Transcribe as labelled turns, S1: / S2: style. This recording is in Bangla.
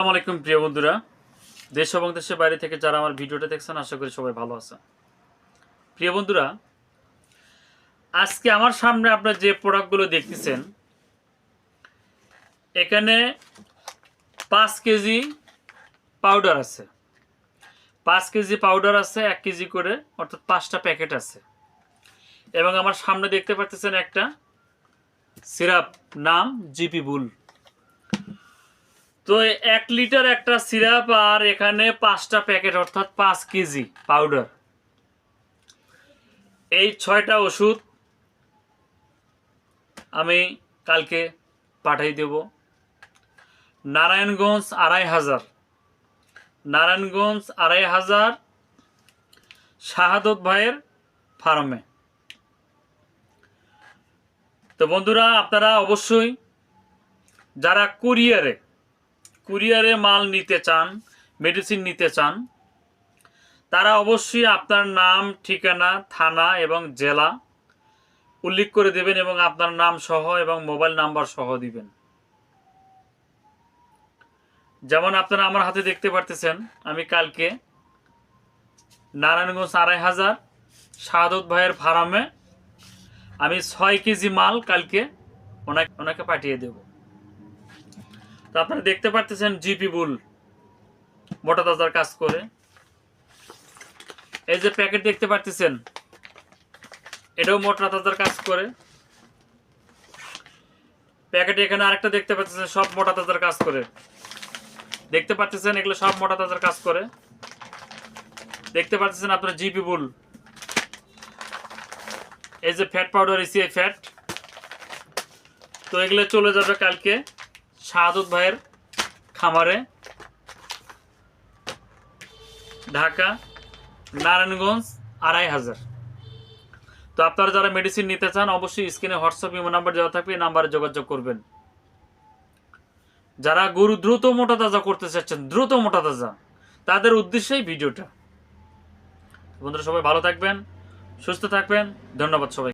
S1: আসসালামু আলাইকুম প্রিয় বন্ধুরা, দেশ এবং দেশের বাইরে থেকে যারা আমার ভিডিওটা দেখছেন আশা করি সবাই ভালো আছেন। প্রিয় বন্ধুরা, আজকে আমার সামনে আপনারা যে প্রোডাক্টগুলো দেখতেছেন, এখানে 5 কেজি পাউডার আছে। 5 কেজি পাউডার আছে, 1 কেজি করে, অর্থাৎ 5টা প্যাকেট আছে। এবং আমার সামনে দেখতে পাচ্ছেন একটা সিরাপ, নাম জিপি বুল। তো 1 লিটার একটা সিরাপ, আর এখানে 5টা প্যাকেট, অর্থাৎ 5 কেজি পাউডার। এই 6টা ওষুধ আমি কালকে পাঠিয়ে দেব নারায়ণগঞ্জ 2500, নারায়ণগঞ্জ 2500 শাহাদত ভাইয়ের ফার্মে। তো বন্ধুরা, আপনারা অবশ্যই যারা কুরিয়ারে মাল নিতে চান, মেডিসিন নিতে চান, তারা অবশ্যই আপনার নাম, ঠিকানা, থানা এবং জেলা উল্লেখ করে দেবেন এবং আপনার নাম সহ এবং মোবাইল নাম্বার সহ দিবেন। যেমন আপনারা আমার হাতে দেখতে পারতেছেন, আমি কালকে নারায়ণগঞ্জ 2500 শাহাদত ভাইয়ের ফার্মে আমি 6 কেজি মাল কালকে ওনাকে পাঠিয়ে দেব। তো আপনারা দেখতে পারতেছেন জিপি বুল মোটা তাজার কাজ করে। এই যে প্যাকেট দেখতে পারতেছেন, এটাও মোটা তাজার কাজ করে। প্যাকেটে এখানে আরেকটা দেখতে পাচ্ছেন, সব মোটা তাজার কাজ করে। দেখতে পাচ্ছেন এগুলো সব মোটা তাজার কাজ করে। দেখতে পাচ্ছেন আপনার জিপি বুল। এই যে ফ্যাট পাউডার, এসিআই ফ্যাট। তো এগুলো চলে যাবে কালকে শাহাদত ভাইয়ের খামারে, ঢাকা নারায়ণগঞ্জ 2500। তো আপনারা যারা মেডিসিন নিতে চান অবশ্যই স্ক্রিনে হোয়াটসঅ্যাপ ইমো নাম্বার দেওয়া থাকবে, এই নাম্বারে যোগাযোগ করবেন। যারা গরু দ্রুত মোটা তাজা করতে চাচ্ছেন, দ্রুত মোটা তাজা, তাদের উদ্দেশ্যেই ভিডিওটা। বন্ধুরা, সবাই ভালো থাকবেন, সুস্থ থাকবেন। ধন্যবাদ সবাই।